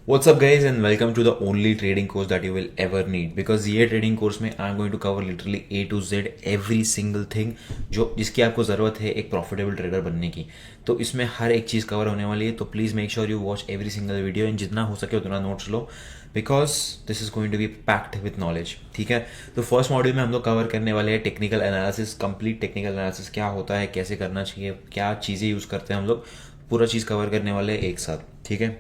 What's up guys and welcome to the only trading course that you will ever need because ये trading course में I am going to cover literally A to Z every single thing जो जिसकी आपको ज़रूरत है एक profitable trader बनने की। तो इसमें हर एक चीज़ कवर होने वाली है, तो please make sure you watch every single video and जितना हो सके उतना नोट्स लो because this is going to be packed with knowledge. ठीक है, तो फर्स्ट मॉड्यूल में हम लोग कवर करने वाले हैं technical analysis, complete technical analysis क्या होता है, कैसे करना चाहिए, क्या चीज़ें यूज़ करते हैं हम लोग, पूरा चीज़ कवर करने वाले हैं एक साथ। ठीक है,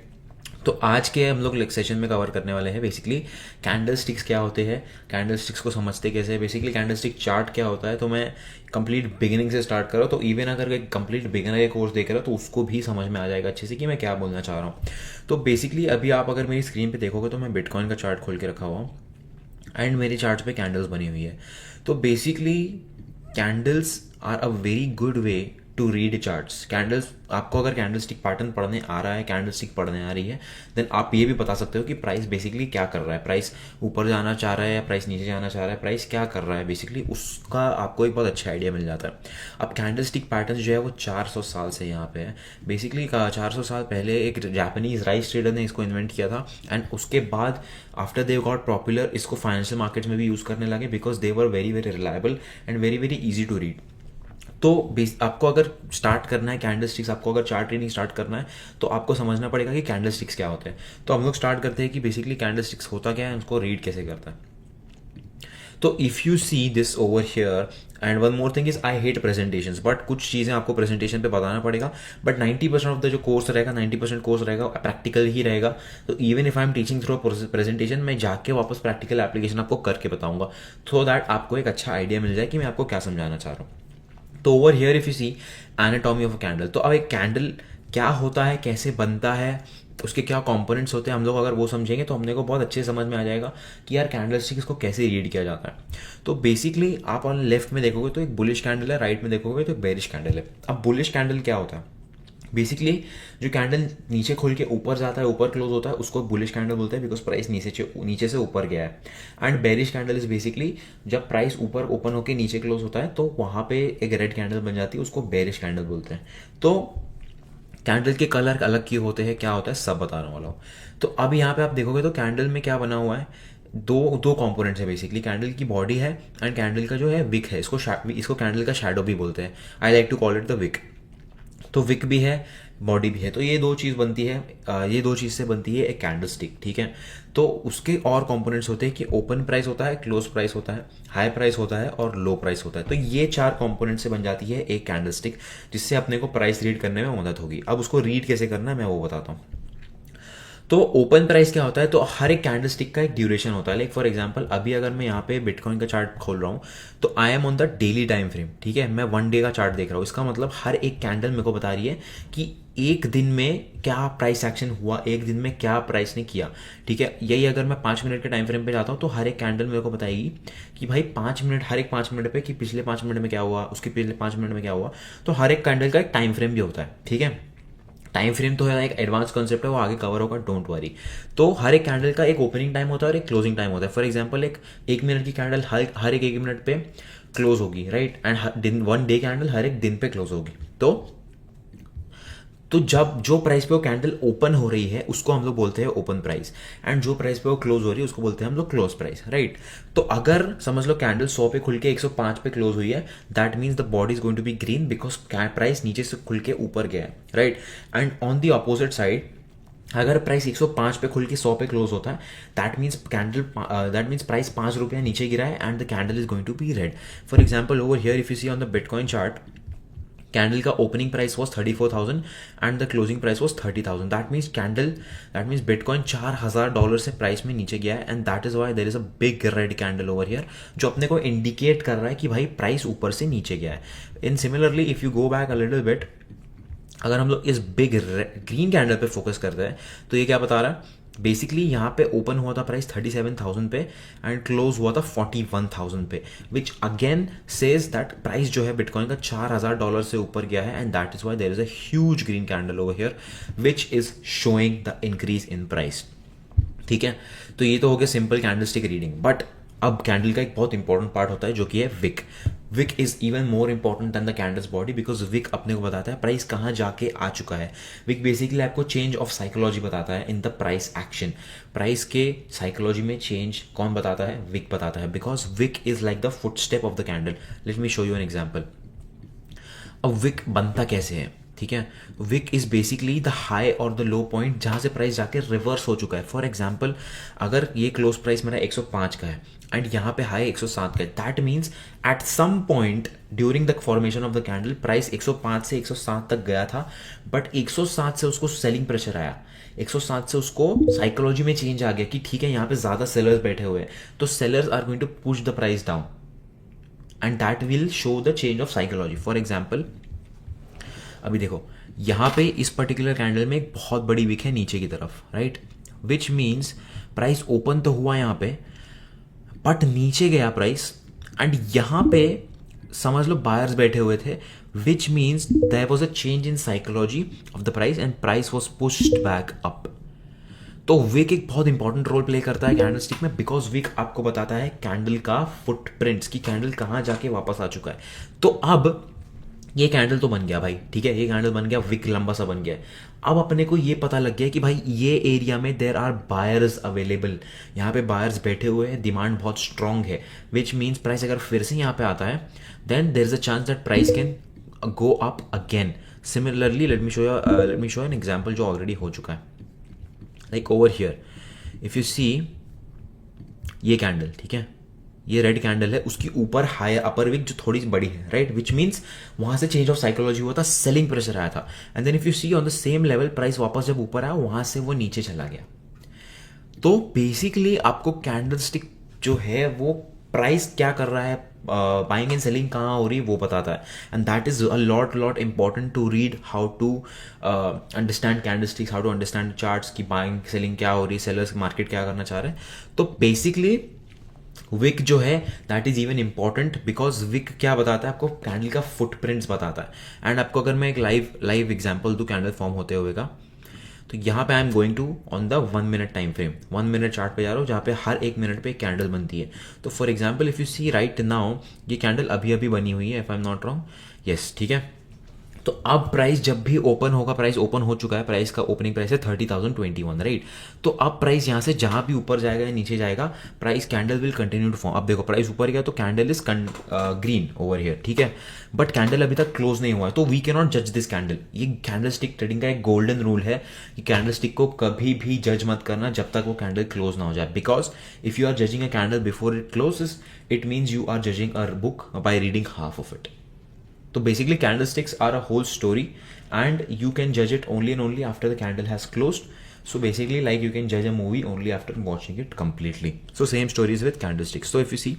तो आज के हम लोग सेशन में कवर करने वाले हैं बेसिकली कैंडल स्टिक्स क्या होते हैं, कैंडल स्टिक्स को समझते कैसे हैं, बेसिकली कैंडल स्टिक चार्ट क्या होता है। तो मैं कंप्लीट बिगिनिंग से स्टार्ट करो, तो इवन अगर एक कंप्लीट बिगिनर का कोर्स देख रहे हो तो उसको भी समझ में आ जाएगा अच्छे से कि मैं क्या बोलना चाह रहा हूँ। तो बेसिकली अभी आप अगर मेरी स्क्रीन पे देखोगे तो मैं बिटकॉइन का चार्ट खोल के रखा हुआ हूँ एंड मेरे चार्ट पे कैंडल्स बनी हुई है। तो basically candles are a very good way to read charts. Candles, आपको अगर कैंडल स्टिक पैटर्न पढ़ने आ रहा है, कैंडल स्टिक पढ़ने आ रही है, देन आप ये भी बता सकते हो कि प्राइस बेसिकली क्या कर रहा है, प्राइस ऊपर जाना चाह रहा है या प्राइस नीचे जाना चाह रहा है, प्राइस क्या कर रहा है, बेसिकली उसका आपको एक बहुत अच्छा आइडिया मिल जाता है। अब कैंडल स्टिक पैटर्न जो है वो 400 साल से यहाँ पे है। बेसिकली 400 साल पहले एक जापानीज राइस ट्रेडर ने इसको इन्वेंट किया था एंड उसके बाद आफ्टर दे गॉट पॉपुलर इसको फाइनेंशियल मार्केट्स में भी यूज़ करने लगे because they were very very reliable and very very easy to read. तो आपको अगर स्टार्ट करना है कैंडल स्टिक्स, आपको अगर चार्ट ट्रेडिंग स्टार्ट करना है तो आपको समझना पड़ेगा कि कैंडल स्टिक्स क्या होते हैं। तो हम लोग स्टार्ट करते हैं कि बेसिकली कैंडल स्टिक्स होता क्या है, उसको रीड कैसे करता है। तो if you see this over here and one more thing is I hate presentations, but कुछ चीज़ें आपको प्रेजेंटेशन पे बताना पड़ेगा, बट 90% ऑफ द जो कोर्स रहेगा 90% कोर्स रहेगा प्रैक्टिकल ही रहेगा। तो even if I am teaching through presentation, मैं जाके वापस प्रैक्टिकल एप्लीकेशन आपको करके बताऊंगा सो दैट आपको एक अच्छा आइडिया मिल जाए कि मैं आपको क्या समझाना चाह रहा हूँ। तो over here if you see anatomy of a candle, तो अब एक कैंडल क्या होता है, कैसे बनता है, उसके क्या कंपोनेंट्स होते हैं, हम लोग अगर वो समझेंगे तो हमने को बहुत अच्छे समझ में आ जाएगा कि यार कैंडल स्टिक्स को कैसे रीड किया जाता है। तो बेसिकली आप ऑन लेफ्ट में देखोगे तो एक बुलिश कैंडल है, राइट में देखोगे तो एक बेरिश कैंडल है। अब बुलिश कैंडल क्या होता है, बेसिकली जो कैंडल नीचे खुल के ऊपर जाता है, ऊपर क्लोज होता है, उसको बुलिश कैंडल बोलते हैं बिकॉज प्राइस नीचे से ऊपर गया है। And bearish candle is basically जब प्राइस ऊपर ओपन होकर नीचे क्लोज होता है तो वहां पे एक रेड कैंडल बन जाती है, उसको बेरिश कैंडल बोलते हैं। तो कैंडल के कलर अलग क्यों होते हैं, क्या होता है, सब बताने वाला हूँ। तो अब यहाँ पे आप देखोगे तो कैंडल में क्या बना हुआ है, दो दो कंपोनेंट्स है बेसिकली, कैंडल की बॉडी है एंड कैंडल का जो है विक है, इसको कैंडल का शैडो भी बोलते हैं। I like to call it the wick. तो विक भी है, बॉडी भी है, तो ये दो चीज़ बनती है, ये दो चीज़ से बनती है एक कैंडल स्टिक। ठीक है, तो उसके और कंपोनेंट्स होते हैं कि ओपन प्राइस होता है, क्लोज प्राइस होता है, हाई प्राइस होता है और लो प्राइस होता है। तो ये चार कंपोनेंट से बन जाती है एक कैंडल स्टिक जिससे अपने को प्राइस रीड करने में मदद होगी। अब उसको रीड कैसे करना है मैं वो बताता हूँ। तो ओपन प्राइस क्या होता है, तो हर एक कैंडल स्टिक का एक ड्यूरेशन होता है। लाइक फॉर एग्जांपल अभी अगर मैं यहाँ पे बिटकॉइन का चार्ट खोल रहा हूँ तो I M on the daily time frame. ठीक है, मैं 1 डे का चार्ट देख रहा हूँ, इसका मतलब हर एक कैंडल मेरे को बता रही है कि एक दिन में क्या प्राइस एक्शन हुआ, एक दिन में क्या प्राइस ने किया। ठीक है, यही अगर मैं 5 मिनट के टाइम फ्रेम पे जाता हूँ तो हर एक कैंडल मेरे को बताएगी कि भाई 5 मिनट, हर एक 5 मिनट पे कि पिछले 5 मिनट में क्या हुआ, उसके पिछले 5 मिनट में क्या हुआ। तो हर एक कैंडल का एक टाइम फ्रेम भी होता है। ठीक है, टाइम फ्रेम तो है एक एडवांस कॉन्सेप्ट है, वो आगे कवर होगा, डोंट वरी। तो हर एक कैंडल का एक ओपनिंग टाइम होता है और एक क्लोजिंग टाइम होता है। फॉर एग्जांपल एक मिनट की कैंडल हर एक मिनट पे क्लोज होगी, राइट, एंड 1 डे कैंडल हर एक दिन पे क्लोज होगी। तो जब जो प्राइस पे वो कैंडल ओपन हो रही है उसको हम लोग बोलते हैं ओपन प्राइस, एंड जो प्राइस पे वो क्लोज हो रही है उसको बोलते हैं हम लोग क्लोज प्राइस, राइट। तो अगर समझ लो कैंडल 100 पे खुल के 105 पे क्लोज हुई है, that means the body is going to be green because price नीचे से खुल के ऊपर गया है, right. And on the opposite side अगर प्राइस 105 पे खुल के 100 पे क्लोज होता है, दैट मीन्स प्राइस 5 रुपया नीचे गिरा है and the candle is going to be red. For example over here if you see on the bitcoin chart, candle का opening price was 34,000 and the closing price was 30,000। That means bitcoin $4,000 से price में नीचे गया है and that is why there is a big red candle over here जो अपने को indicate कर रहा है कि भाई प्राइस ऊपर से नीचे गया है। इन similarly if you go back a little bit, अगर हम लोग इस बिग ग्रीन कैंडल पे फोकस करते हैं तो ये क्या बता रहा है, बेसिकली यहाँ पे ओपन हुआ था प्राइस 37,000 पे एंड क्लोज हुआ था 41,000 पे, which again says that price जो है बिटकॉइन का $4,000 से ऊपर गया है and that is why there is a huge green candle over here which is showing the increase in price. ठीक है, तो ये तो हो गया सिंपल कैंडलस्टिक रीडिंग। बट अब कैंडल का एक बहुत इंपॉर्टेंट पार्ट होता है जो कि है wick. Wick is even more important than the candle's body, because wick अपने को बताता है प्राइस कहाँ जाके आ चुका है. विक बेसिकली आपको चेंज ऑफ साइकोलॉजी बताता है in the price action. Price के साइकोलॉजी में चेंज कौन बताता है? विक बताता है, because wick is like the footstep of the candle. Let me show you an example. अब विक बनता कैसे है? ठीक है, wick is basically the high और द लो पॉइंट जहां से प्राइस जाके रिवर्स हो चुका है. फॉर एग्जाम्पल, अगर ये क्लोज प्राइस मेरा 105 का है एंड यहाँ पे हाई 107 का है, that means at some point during the formation of the candle price 105 से 107 तक गया था, बट 107 से उसको सेलिंग प्रेशर आया. 107 से उसको साइकोलॉजी में चेंज आ गया कि ठीक है यहाँ पे ज्यादा सेलर्स बैठे हुए हैं, तो sellers are going to push the price down and that will show the change of psychology. For example, अभी देखो यहाँ पे इस पर्टिकुलर कैंडल में एक बहुत बड़ी विक है नीचे की तरफ, राइट, विच मीन्स प्राइस ओपन तो हुआ यहाँ पे बट नीचे गया प्राइस, एंड यहाँ पे समझ लो बायर्स बैठे हुए थे, which means there was a change in psychology of the price and price was pushed back up. तो विक एक बहुत इंपॉर्टेंट रोल प्ले करता है कैंडल स्टिक में, बिकॉज विक आपको बताता है कैंडल का फुटप्रिंट्स की कैंडल कहाँ जाके वापस आ चुका है. तो अब ये कैंडल तो बन गया भाई, ठीक है, ये कैंडल बन गया, विक लंबा सा बन गया. अब अपने को ये पता लग गया कि भाई ये एरिया में देर आर बायर्स अवेलेबल, यहाँ पे बायर्स बैठे हुए हैं, डिमांड बहुत स्ट्रांग है, विच मीन्स प्राइस अगर फिर से यहाँ पे आता है then there is a chance that price can go up again. Similarly let me show an example जो ऑलरेडी हो चुका है. Like over here if you see ये कैंडल, ठीक है, ये रेड कैंडल है, उसकी ऊपर हाई अपर विक जो थोड़ी बड़ी है, राइट, विच मीन्स वहां से चेंज ऑफ साइकोलॉजी हुआ था, सेलिंग प्रेशर आया था, and then if you see on the same level price वापस जब ऊपर आया वहां से वो नीचे चला गया. तो बेसिकली आपको कैंडल स्टिक जो है वो प्राइस क्या कर रहा है, बाइंग एंड सेलिंग कहाँ हो रही है वो बताता है. And that is a lot important to read how to understand candlesticks, how to understand charts की बाइंग सेलिंग क्या हो रही है, सेलर्स मार्केट क्या करना चाह रहे हैं. तो बेसिकली विक जो है that is even important, because wick क्या बताता है आपको, कैंडल का फुटप्रिंट्स बताता है. एंड आपको अगर मैं एक लाइव एग्जांपल दूं कैंडल फॉर्म होते हुए का, तो यहाँ पे I am going to on the 1 minute time frame, 1 minute chart पे जा रहा हूँ जहाँ पे हर 1 मिनट पे एक कैंडल बनती है. तो for example if you see right now ये कैंडल अभी अभी बनी हुई है, if I am not wrong, yes, ठीक है. तो अब प्राइस जब भी ओपन होगा, प्राइस ओपन हो चुका है, प्राइस का ओपनिंग प्राइस है 30,021, राइट. तो अब प्राइस यहाँ से जहां भी ऊपर जाएगा या नीचे जाएगा, price candle will continue to form. अब देखो प्राइस ऊपर गया तो candle is green over here, ठीक है, बट कैंडल अभी तक क्लोज नहीं हुआ है, तो वी कैन नॉट जज दिस कैंडल. ये कैंडल स्टिक ट्रेडिंग का एक गोल्डन रूल है कि कैंडल स्टिक को कभी भी जज मत करना जब तक वो कैंडल क्लोज ना हो जाए, because if you are judging a candle before it closes it means you are judging a book by reading half of it. So basically candlesticks are a whole story and you can judge it only and only after the candle has closed. So basically like you can judge a movie only after watching it completely. So same stories with candlesticks. So if you see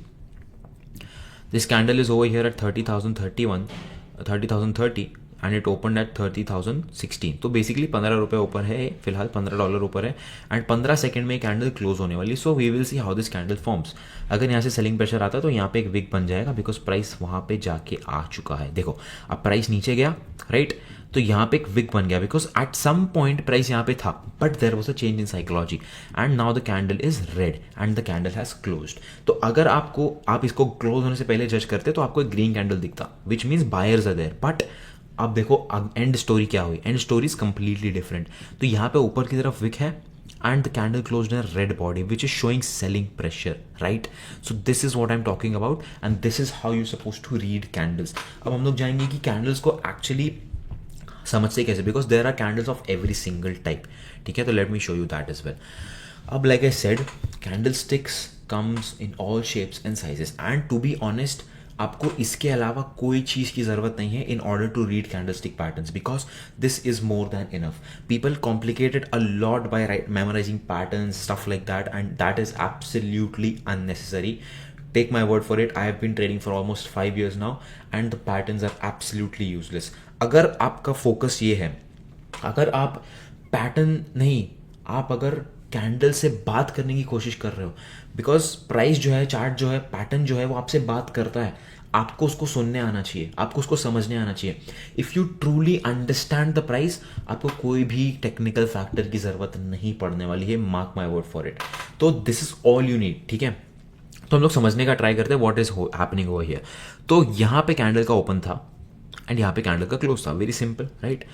this candle is over here at 30,030 and it open at 30,016. तो basically 15 रुपये ऊपर है फिलहाल, $15 ऊपर है and 15 second में candle close होने वाली. So we will see how this candle forms. अगर यहाँ से सेलिंग प्रेशर आता है तो यहाँ पे एक विक बन जाएगा, बिकॉज प्राइस वहाँ पे जाके आ चुका है. देखो अब प्राइस नीचे गया, राइट, तो यहाँ पे एक विक बन गया, because at some point price यहाँ पे था but there was a change in psychology and now the candle is red and the candle has closed. तो अगर आप इसको क्लोज होने से पहले जज करते तो आपको एक ग्रीन कैंडल दिखता, which means buyers are there. But अब देखो एंड स्टोरी क्या हुई, end story is completely different. तो यहाँ पे ऊपर की तरफ विक है and the candle closed in red body which is showing selling pressure, right. So this is what I am talking about and this is how you suppose to read candles. अब हम लोग जाएंगे कि candles को actually समझते कैसे, because there are candles of every single type, ठीक है. तो let me show you that as well. अब like I said candle sticks comes in all shapes and sizes and to be honest आपको इसके अलावा कोई चीज़ की ज़रूरत नहीं है in order to read candlestick patterns, because this is more than enough. People complicated a lot by memorising patterns, stuff like that, and that is absolutely unnecessary. Take my word for it, I have been trading for almost 5 years now and the patterns are absolutely useless. अगर आपका focus ये है, अगर आप pattern नहीं, आप अगर candle से बात करने की कोशिश कर रहे हो, बिकॉज प्राइस जो है, चार्ट जो है, पैटर्न जो है वो आपसे बात करता है, आपको उसको सुनने आना चाहिए, आपको उसको समझने आना चाहिए. If you truly understand the price आपको कोई भी टेक्निकल फैक्टर की ज़रूरत नहीं पड़ने वाली है, mark my word for it. तो this is all you need, ठीक है. तो हम लोग समझने का ट्राई करते हैं what is happening over here. तो यहाँ पे कैंडल का ओपन था एंड यहाँ पे कैंडल का क्लोज था, वेरी सिंपल राइट।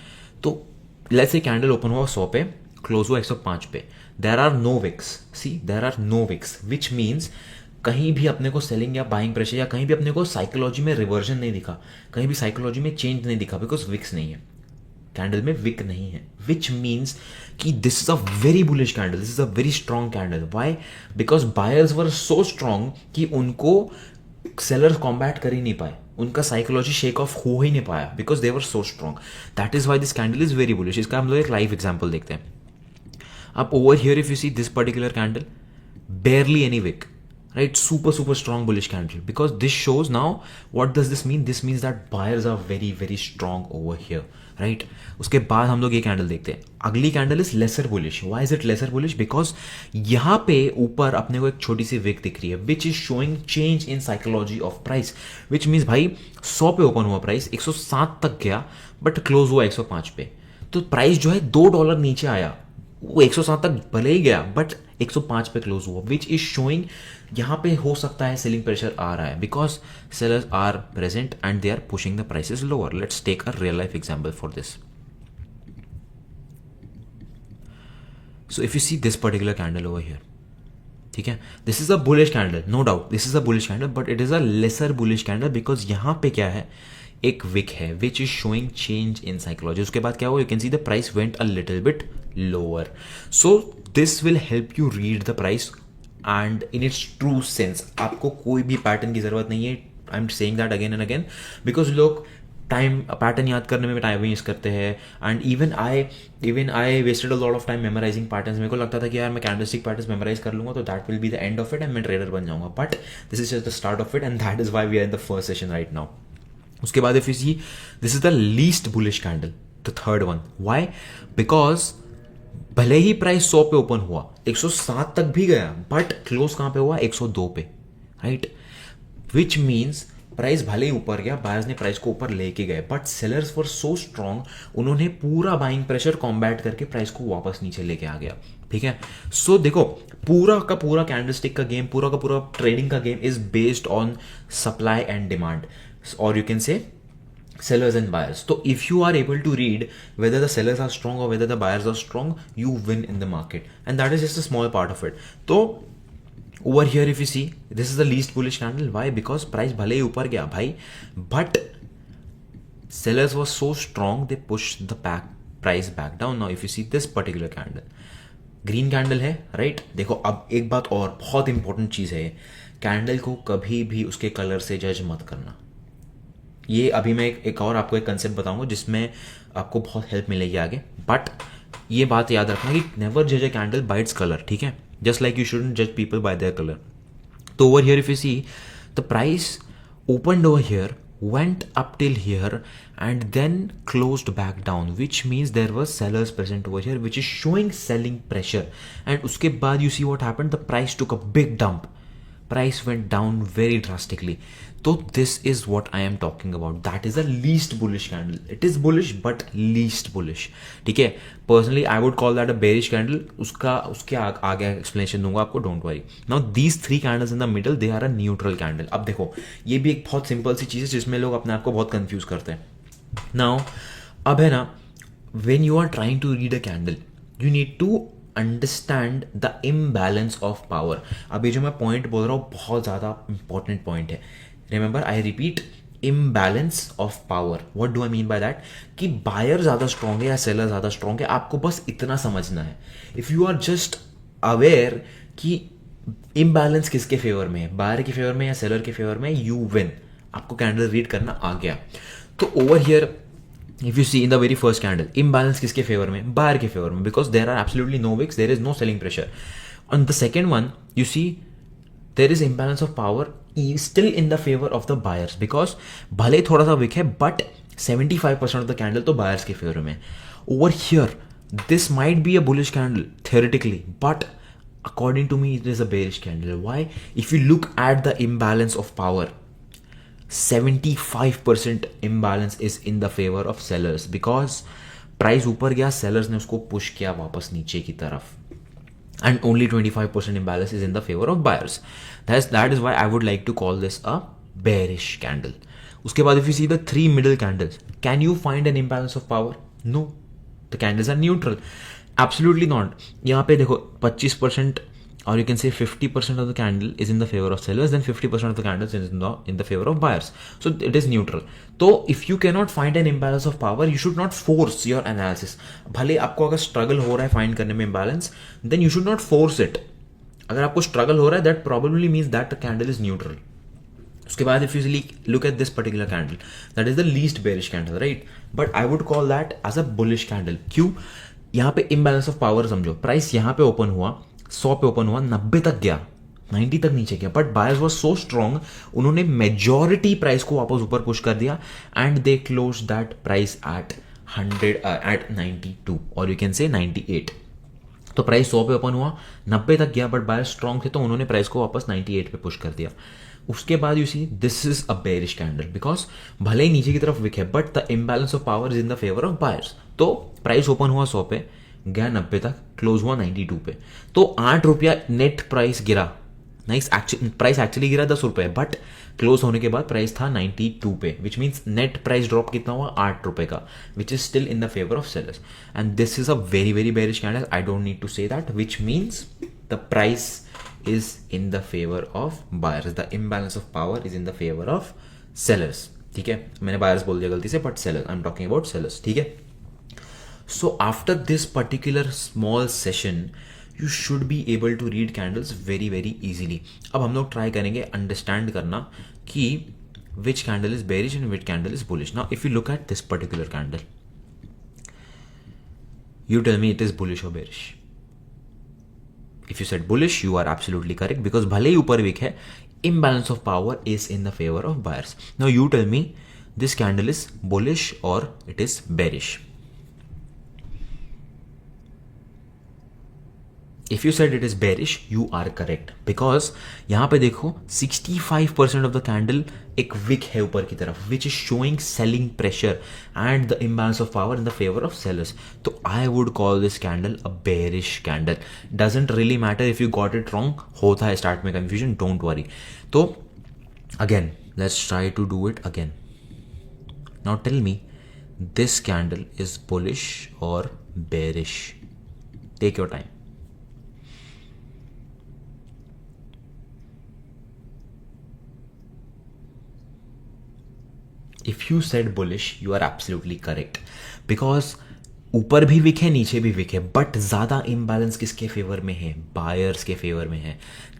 तो लेट्स से कैंडल ओपन हुआ 100 पे, क्लोज हुआ 105 पे, there are no wicks, see there are no wicks, which means कहीं भी अपने को सेलिंग या बाइंग प्रेशर या कहीं भी अपने को साइकोलॉजी में रिवर्जन नहीं दिखा, कहीं भी साइकोलॉजी में चेंज नहीं दिखा, बिकॉज विक्स नहीं है, कैंडल में विक नहीं है, विच मीन्स कि this is a very bullish candle, this is a very strong candle. Why? Because buyers were so strong कि उनको सेलर्स कॉम्बैट कर ही नहीं पाए, उनका साइकोलॉजी शेक ऑफ हो ही नहीं पाया, because they were so strong. That is why this candle is very bullish. इसका हम लोग एक लाइव एग्जाम्पल देखते हैं। अब over here if you see this particular candle, barely any wick, right? Super strong bullish candle, because this shows now what does this mean? This means that buyers are very strong over here, right? उसके बाद हम लोग ये candle देखते हैं। अगली candle is lesser bullish. Why is it lesser bullish? Because यहाँ पे ऊपर अपने को एक छोटी सी विक दिख रही है which is showing change in psychology of price, which means भाई 100 पे ओपन हुआ प्राइस, 107 तक गया बट क्लोज हुआ 105 पे। तो प्राइस जो है $2 नीचे आया, वो 107 तक भले ही गया बट 105 पे क्लोज हुआ, विच इज शोइंग यहाँ पे हो सकता है सेलिंग प्रेशर आ रहा है, because sellers are present and they are pushing the prices lower. Let's take a real life example for this. So if you see this particular candle over here, ठीक है, this is a bullish candle, no doubt this is a bullish candle, but it is a lesser bullish candle, because यहाँ पे क्या है, एक wick है which is showing change in psychology. उसके बाद क्या हुआ, you can see the price went a little bit lower. So this will help you read the price and in its true sense. आपको कोई भी पैटर्न की जरूरत नहीं है, I am saying that again and again, because लोग time pattern याद करने में टाइम वेस्ट करते हैं। And even I wasted a lot of time memorising patterns. मेरे को लगता था कि यार मैं कैंडलस्टिक पैटर्न्स मेमोराइज कर लूंगा तो that will be the end of it and मैं ट्रेडर बन जाऊंगा, but this is just the start of it and that is why we are in the first session right now. उसके बाद if you see this is the least bullish candle, the third one. Why? Because भले ही price 100 पे open हुआ, 107 तक भी गया, but close कहां पे हुआ, 102 पे, राइट? विच मीन्स प्राइस भले ही ऊपर गया, बायर्स ने प्राइस को ऊपर लेके गए, but sellers were so strong, उन्होंने पूरा बाइंग प्रेशर कॉम्बैट करके प्राइस को वापस नीचे लेके आ गया, ठीक है। सो देखो पूरा का पूरा कैंडलस्टिक का गेम, पूरा का पूरा ट्रेडिंग का game is based on supply and demand, और you can say sellers and buyers. So if you are able to read whether the sellers are strong or whether the buyers are strong, you win in the market, and that is just a small part of it. So over here if you see this is the least bullish candle. Why? Because price भले ही ऊपर गया भाई, but sellers were so strong they pushed the price back down. Now if you see this particular candle, green candle है, right? देखो अब एक बात और बहुत इंपॉर्टेंट चीज है, कैंडल को कभी भी उसके कलर से जज मत करना। ये अभी मैं एक और आपको एक कंसेप्ट बताऊंगा जिसमें आपको बहुत हेल्प मिलेगी आगे, बट ये बात याद रखना कि नेवर जज अ कैंडल बाय इट्स कलर, ठीक है? जस्ट लाइक यू शुडंट जज पीपल बाय देयर कलर। तो over here if you see the price opened over here, went up till here and then closed back down, which means there were sellers present over here, which is showing selling pressure. And उसके बाद you see what happened, the price took a big dump, price went down very drastically. So this is what I am talking about, that is the least bullish candle. It is bullish but least bullish, ठीक है? Personally I would call that a bearish candle. उसके आगे explanation दूंगा आपको, don't worry. Now these three candles in the middle, they are a neutral candle. अब देखो ये भी एक बहुत सिंपल सी चीज़ है जिसमें लोग अपने आप को बहुत कंफ्यूज करते हैं। नाउ अब है ना, when you are trying to read a candle, you need to understand the imbalance of power. अभी जो मैं पॉइंट बोल रहा हूँ बहुत ज़्यादा इंपॉर्टेंट पॉइंट है। Remember I repeat, imbalance of power. What do I mean by that? कि बायर ज़्यादा स्ट्रॉन्ग है या सेलर ज़्यादा स्ट्रॉन्ग है, आपको बस इतना समझना है। If you are just aware कि इम्बैलेंस किसके फेवर में है, बायर के फेवर में या सेलर के फेवर में, यू विन। आपको कैंडल रीड करना आ गया। तो over here if you see in the very first candle, imbalance किसके फेवर में, बायर के फेवर में, because there are absolutely no wicks, there is no selling pressure. On the second one you see there is imbalance of power still in the favor of the buyers, because भले थोड़ा सा wick है but 75% of the candle तो buyers के favour में। Over here this might be a bullish candle theoretically, but according to me it is a bearish candle. Why? If you look at the imbalance of power, 75% imbalance is in the favor of sellers, because price ऊपर गया, sellers ने उसको push किया वापस नीचे की तरफ। and only 25% imbalance is in the favor of buyers. That is why I would like to call this a bearish candle. उसके बाद if you see the three middle candles, can you find an imbalance of power? No, the candles are neutral. Absolutely not. यहाँ पे देखो 25% or you can say 50% of the candle is in the favor of sellers, then 50% of the candles is in the favor of buyers. So it is neutral. तो if you cannot find an imbalance of power, you should not force your analysis. भले आपको अगर struggle हो रहा है find करने में imbalance, then you should not force it. अगर आपको struggle हो रहा है, that probably means that the candle is neutral. उसके बाद if you look at this particular candle, that is the least bearish candle, right? But I would call that as a bullish candle. क्यों? यहाँ पे imbalance of power समझो, price यहाँ पे open हुआ 100 पे ओपन हुआ, 90 तक गया, 90 तक नीचे गया, but buyers was so strong, उन्होंने मेजॉरिटी प्राइस को वापस ऊपर पुश कर दिया and they close that price at 92 और यू कैन से 98. तो प्राइस 100 पे ओपन हुआ, 90 तक गया, बट बायर्स स्ट्रांग थे तो उन्होंने प्राइस को वापस 98 पे पुश कर दिया. उसके बाद you see this is a bearish candle because भले ही नीचे की तरफ विक है but the imbalance of power is in the favour of buyers. तो प्राइस ओपन हुआ 100 पे, गया 90 तक, क्लोज हुआ 92 पे, तो 8 रुपया नेट प्राइस गिरा. नाइस, प्राइस एक्चुअली गिरा 10 रुपए, बट क्लोज होने के बाद प्राइस था 92 पे, which means net price drop कितना हुआ 8 रुपए का, which is still in the favour of sellers. And this is a very very bearish candle. I don't need to say that, which means the price is in the favor of buyers. The imbalance of power is in the favor of sellers. ठीक है, मैंने buyers बोल दिया गलती से, but sellers, I'm talking about sellers. ठीक है. So after this particular small session, you should be able to read candles very very easily. अब हम लोग try करेंगे understand करना कि which candle is bearish and which candle is bullish. Now if you look at this particular candle, you tell me it is bullish or bearish. If you said bullish, you are absolutely correct because भले ही ऊपर week है, imbalance of power is in the favor of buyers. Now you tell me this candle is bullish or it is bearish. If you said it is bearish, you are correct because यहाँ पे देखो 65% of the candle एक wick है ऊपर की तरफ, which is showing selling pressure and the imbalance of power in the favor of sellers. तो I would call this candle a bearish candle. Doesn't really matter if you got it wrong. होता है start में confusion, don't worry. तो again, let's try to do it again. Now tell me, this candle is bullish or bearish? Take your time. If you said bullish, you are absolutely correct because ऊपर भी Wick है नीचे भी Wick है, but ज़्यादा imbalance किसके favour में है? बायर्स के फेवर में है.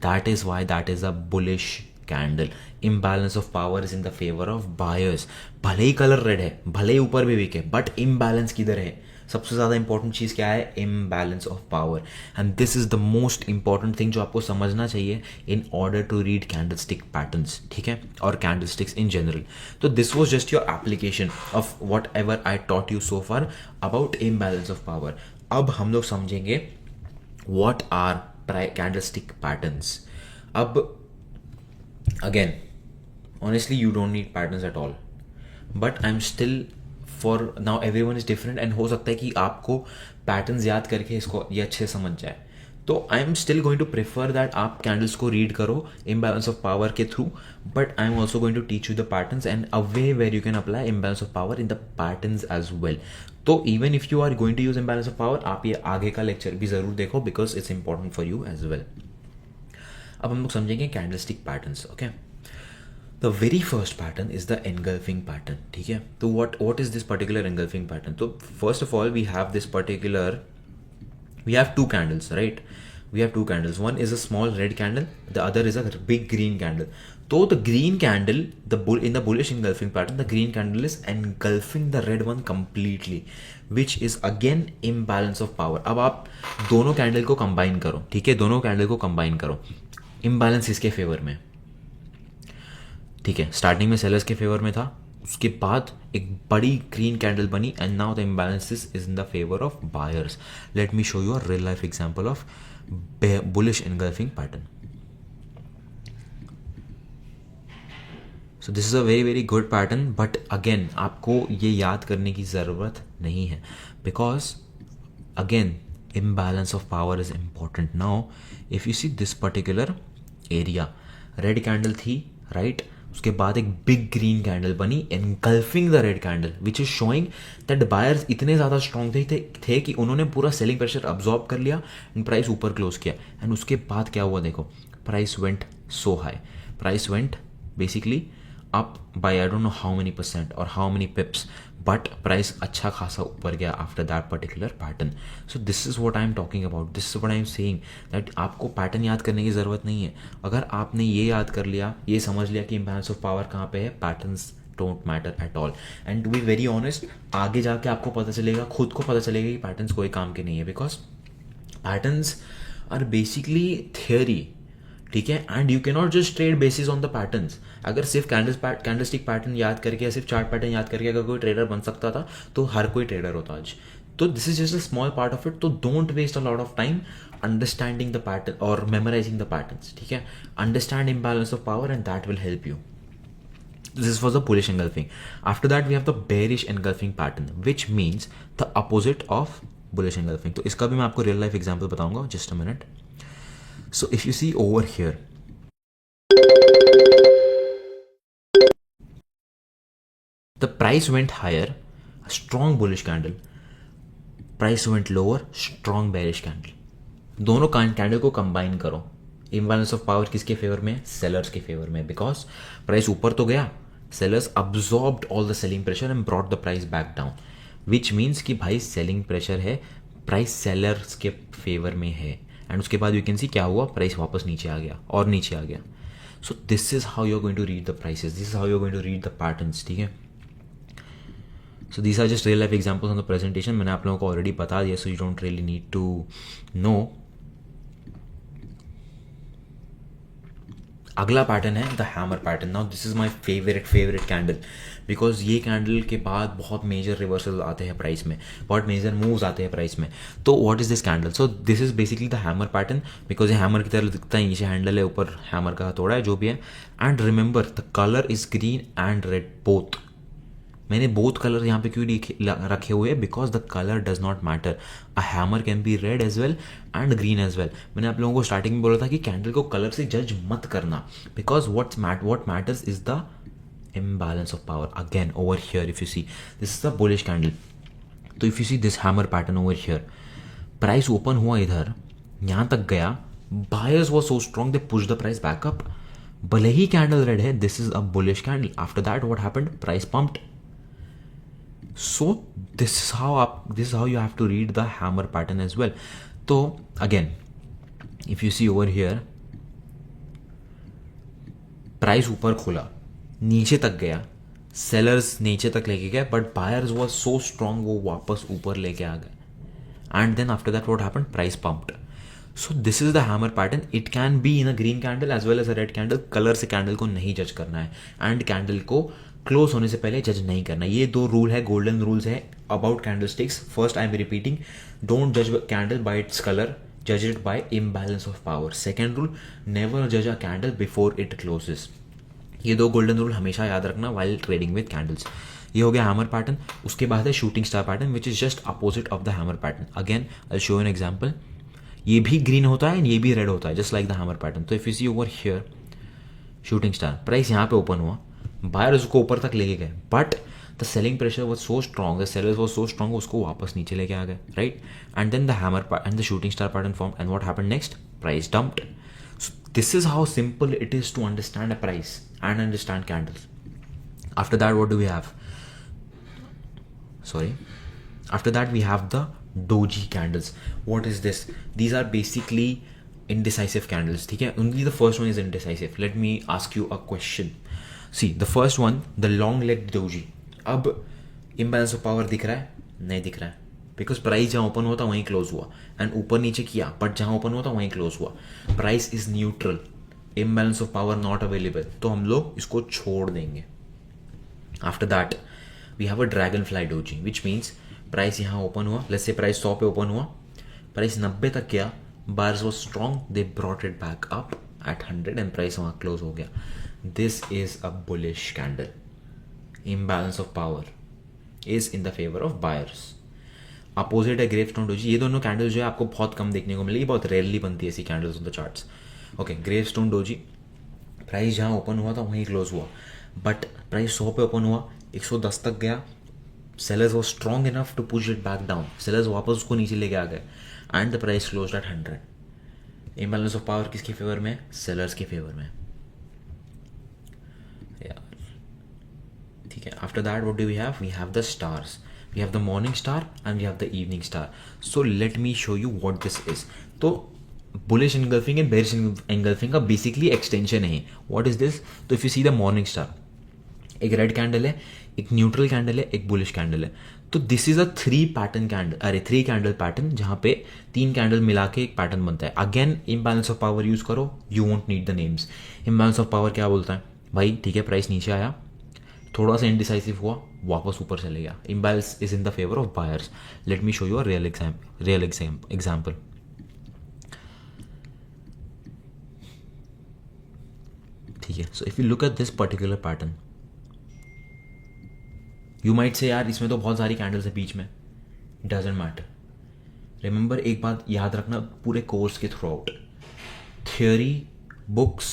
That is why that is a bullish candle. Imbalance of power is in the favour of buyers. भले ही कलर रेड है, भले ही ऊपर भी विक है, बट इम्बैलेंस किधर है? सबसे ज़्यादा इंपॉर्टेंट चीज़ क्या है? Imbalance of power. And this is the most important thing जो आपको समझना चाहिए in order to read candle stick patterns. ठीक है, और कैंडल स्टिक्स इन जनरल. तो this was just your application of whatever I taught you so far about imbalance of power. अब हम लोग समझेंगे what are candle stick patterns. अब again honestly you don't need patterns at all, but I am still for now everyone is different and हो सकता है कि आपको पैटर्न्स याद करके इसको ये अच्छे से समझ जाए. तो I am still going to prefer that आप कैंडल्स को रीड करो इम्बैलेंस ऑफ पावर के through, but I am also going to teach you the patterns and a way where you can apply imbalance of power in the patterns as well. तो even if you are going to use imbalance of power, आप ये आगे का lecture भी जरूर देखो because it's important for you as well. अब हम लोग समझेंगे candlestick patterns. Okay, the very first pattern is the engulfing pattern. ठीक है, तो what is this particular engulfing pattern? तो first of all we have two candles, right? We have two candles. One is a small red candle, the other is a big green candle. तो the green candle, in the bullish engulfing pattern, the green candle is engulfing the red one completely, which is again imbalance of power. अब आप दोनों candle को combine करो. ठीक है, दोनों candle को कंबाइन करो. इम्बैलेंस इसके फेवर में. ठीक है, स्टार्टिंग में सेलर्स के फेवर में था, उसके बाद एक बड़ी ग्रीन कैंडल बनी and now the imbalance is in the favour of buyers. Late me show you a real life example of bullish engulfing pattern. So this is a very very good pattern, but again आपको ये याद करने की ज़रूरत नहीं है because again imbalance of power is important. Now if you see this particular area, red candle थी, right उसके बाद एक बिग ग्रीन कैंडल बनी engulfing the red candle, which is showing that buyers इतने ज़्यादा स्ट्रॉन्ग थे कि उन्होंने पूरा सेलिंग प्रेशर अब्जॉर्ब कर लिया एंड प्राइस ऊपर क्लोज किया. एंड उसके बाद क्या हुआ देखो, price went so high, price went basically up by I don't know how many percent or how many pips, but price अच्छा खासा ऊपर गया after that particular pattern. So this is what I am talking about, this is what I am saying that आपको pattern याद करने की ज़रूरत नहीं है. अगर आपने ये याद कर लिया, ये समझ लिया कि इम्बैलेंस ऑफ पावर कहाँ पे है, patterns don't matter at all. And to be very honest, आगे जाके आपको पता चलेगा, खुद को पता चलेगा कि पैटर्न्स कोई काम के नहीं है, because patterns are basically theory, ठीक है. And you can not just trade basis on the patterns. अगर सिर्फ कैंडलस्टिक पैटर्न याद करके या सिर्फ चार्ट पैटर्न याद करके अगर कोई ट्रेडर बन सकता था तो हर कोई ट्रेडर होता आज. तो this is just a small part of it. तो don't waste a lot of time understanding the pattern और मेमोराइजिंग द पैटर्न्स, ठीक है. Understand imbalance of power and that will help you. This was the bullish engulfing. After that we have the bearish engulfing pattern, which means the opposite of bullish engulfing. तो इसका भी मैं आपको real life example बताऊंगा. Just a minute. So if you see over here, the price went higher, a strong bullish candle. Price went lower, strong bearish candle. दोनों candle को combine करो. Imbalance of power किसके favour में? Sellers के favour में, because price ऊपर तो गया, sellers absorbed all the selling pressure and brought the price back down, which means कि भाई सेलिंग प्रेशर है, प्राइस सेलर्स के फेवर में है. एंड उसके बाद यू कैन सी क्या हुआ, प्राइस वापस नीचे आ गया और नीचे आ गया. So this is how you are going to read the prices, this is how you are going to read the patterns, ठीक है. So these are just real life examples on the presentation. मैंने आप लोगों को already बता दिया, so you don't really need to know. अगला pattern है the hammer pattern. Now this is my favourite candle, because ये कैंडल के बाद बहुत मेजर रिवर्सल आते हैं प्राइस में, बहुत मेजर मूव्स आते हैं प्राइस में. तो what is this candle? So this is basically the hammer pattern, because ये हैमर की तरह दिखता है, नीचे हैंडल है, ऊपर हैमर का हथौड़ा है, जो भी है. And remember the colour is green and red both. मैंने बोथ कलर यहाँ पे क्यों रखे हुए हैं? Because the colour does not matter. A hammer can be red as well and green as well. मैंने आप लोगों को स्टार्टिंग में बोला था कि कैंडल को कलर से जज मत करना, because what matters is the imbalance of power. Again over here if you see, this is the bullish candle. तो if you see this hammer pattern over here, price open हुआ इधर, यहाँ तक गया, buyers were so strong they pushed the price back up. भले ही candle red है, this is a bullish candle. After that what happened? Price pumped. So this is how you have to read the hammer pattern as well. तो again if you see over here, price ऊपर खुला, नीचे तक गया, sellers नीचे तक लेके गए, but buyers was so strong, वो वापस ऊपर लेके आ गए. And then after that what happened? Price pumped. So this is the hammer pattern. It can be in a green candle as well as a red candle. Colour से candle को नहीं जज करना है एंड कैंडल को close होने से पहले जज नहीं करना. ये दो रूल है, गोल्डन रूल्स है about candle sticks. First I am repeating, don't जज कैंडल बाय इट्स कलर, जज it by imbalance of power. Second rule, never जज अ कैंडल बिफोर इट क्लोजेस. ये दो गोल्डन रूल हमेशा याद रखना वाइल ट्रेडिंग विद कैंडल्स. ये हो गया हैमर पैटर्न. उसके बाद है shooting star pattern, which is just opposite of the hammer pattern. Again I show an example. ये भी ग्रीन होता है एंड ये भी रेड होता है, just like the hammer pattern. तो if you see over here shooting star, price यहाँ पे ओपन हुआ, बायर उसको ऊपर तक लेके गए, but the selling pressure was so strong, the sellers was so strong, उसको वापस नीचे लेके आ गए, right. And then the hammer and the shooting star pattern form. And what happened next? Price dumped. So this is how simple it is to understand a price and understand candles. After that what do we have? After that we have the doji candles. What is this? These are basically indecisive candles, ठीक है. Only the first one is indecisive. Let me ask you a question. See the first one, the long legged doji. अब imbalance of power दिख रहा है? नहीं दिख रहा है, बिकॉज प्राइस जहाँ ओपन हुआ था वहीं क्लोज हुआ, एंड ऊपर नीचे किया बट जहाँ ओपन हुआ था वहीं क्लोज हुआ. Price is neutral, imbalance of power not available, तो हम लोग इसको छोड़ देंगे. After that we have a dragonfly doji, which means price यहाँ ओपन हुआ, लेट्स से प्राइस 100 पे ओपन हुआ, प्राइस 90 तक गया, buyers was strong, they brought it back up at 100 and price वहाँ क्लोज हो गया. This is a bullish candle. Imbalance of power is in the favour of buyers. Opposite है gravestone doji. ये दोनों candles जो है आपको बहुत कम देखने को मिलेगी, बहुत रेयरली बनती है ऐसी candles on the charts. Okay, gravestone doji price जहाँ ओपन हुआ था वहीं क्लोज हुआ, बट प्राइस 100 पे ओपन हुआ, 110 तक गया, सेलर्स वो strong enough to push it back down, sellers वापस उसको नीचे लेके आ गए and the price close at 100। Imbalance of power किसके फेवर में? सेलर्स के फेवर में यार, ठीक है। After that what do we have the stars, we have the morning star and we have the evening star. So let me show you what this is. तो bullish engulfing and bearish engulfing का basically extension है। What is this? तो if you see the morning star, एक red candle है, एक neutral candle है, एक bullish candle है। तो this is a 3 candle pattern जहां पे 3 कैंडल मिला के एक पैटर्न बनता है। Again imbalance of power use करो, you won't need the names. Imbalance of power क्या बोलता है भाई? ठीक है, प्राइस नीचे आया, थोड़ा सा इनडिसाइसिव हुआ, वापस ऊपर चले गया, imbalance is in the favour of buyers. Late me show you a real example. ठीक है, सो if you look at this particular pattern, you might say यार इसमें तो बहुत सारी कैंडल्स है बीच में। Doesn't matter. रिमेंबर, एक बात याद रखना पूरे कोर्स के through out, theory, books,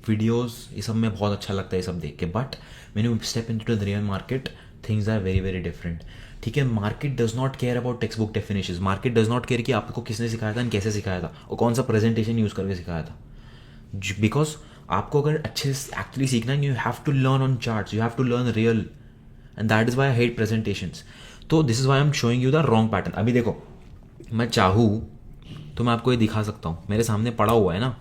videos, ये सब में बहुत अच्छा लगता है ये सब देख के, but when you step into the real market things are very very different. ठीक है, market does not care about textbook definitions, market does not care कि आपको किसने सिखाया था, कैसे सिखाया था और कौन सा प्रेजेंटेशन यूज करके सिखाया था। बिकॉज आपको अगर अच्छे से एक्चुअली सीखना है, you have to learn on charts, you have to learn real, and that is why I hate presentations. तो this is why I am showing you the wrong pattern. अभी देखो, मैं चाहूँ तो मैं आपको ये दिखा सकता हूँ, मेरे सामने पड़ा हुआ है ना,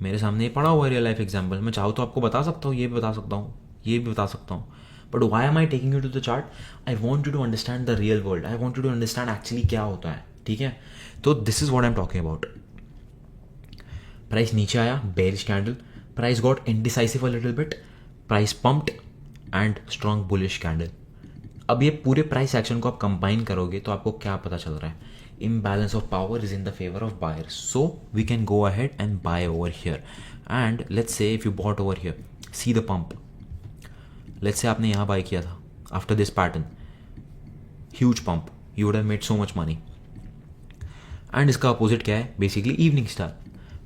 मेरे सामने ये पड़ा हुआ है रियल लाइफ एग्जाम्पल। मैं चाहूँ तो आपको बता सकता हूँ, ये भी बता सकता हूँ, ये भी बता सकता हूँ, but why am I taking you to the chart? I want you to understand the real world, I want you to understand actually क्या होता है। ठीक है, तो this is what I am talking about. Price नीचे आया, bearish candle, price got indecisive a little bit, price pumped and strong bullish candle. अब ये पूरे प्राइस एक्शन को आप कंबाइन करोगे तो आपको क्या पता चल रहा है? imbalance of power is in the favor of buyers, so we can go ahead and buy over here. And let's say if you bought over here, see the pump, let's say आपने यहाँ buy किया था after this pattern, huge pump, you would have made so much money. And इसका opposite क्या है? Basically evening star,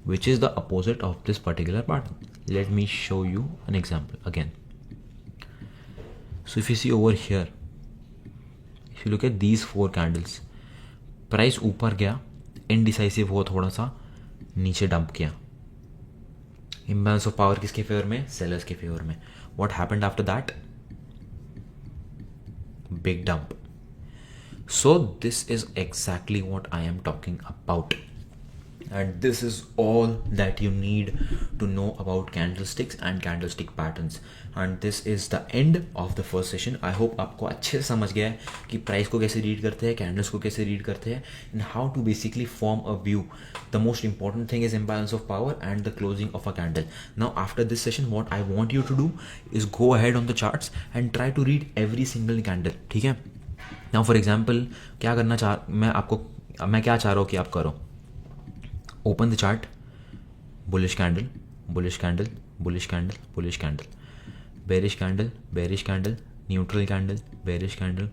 which is the opposite of this particular pattern. Let me show you an example again. So if you see over here, if you look at these 4 candles, price ऊपर गया, indecisive हुआ, थोड़ा सा नीचे dump किया। Imbalance of power किसके favour में? Sellers के फेवर में। What happened after that? Big dump. So this is exactly what I am talking about, and this is all that you need to know about candlesticks and candlestick patterns. And this is the end of the first session. I hope आपको अच्छे से समझ गया है कि price को कैसे read करते हैं, कैंडल्स को कैसे रीड करते हैं, and how to basically form a view. The most important thing is imbalance of power and the closing of a candle. Now after this session what I want you to do is go ahead on the charts and try to read every single candle. ठीक है, now for example क्या करना मैं क्या चाह रहा हूँ कि आप करो? Open the chart, bullish candle, bullish candle, bullish candle, bullish candle, bearish candle, bearish candle, neutral candle, bearish candle,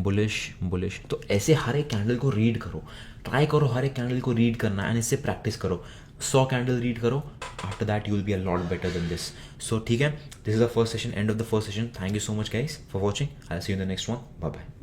bullish, bullish। तो ऐसे हर एक कैंडल को रीड करो, ट्राई करो हर एक कैंडल को रीड करना एंड इससे प्रैक्टिस करो। 100 कैंडल रीड करो, after that you will be a lot better than this. So ठीक है, this is the first session, end of the first session. Thank you so much guys for watching, I see you in the next one, bye bye.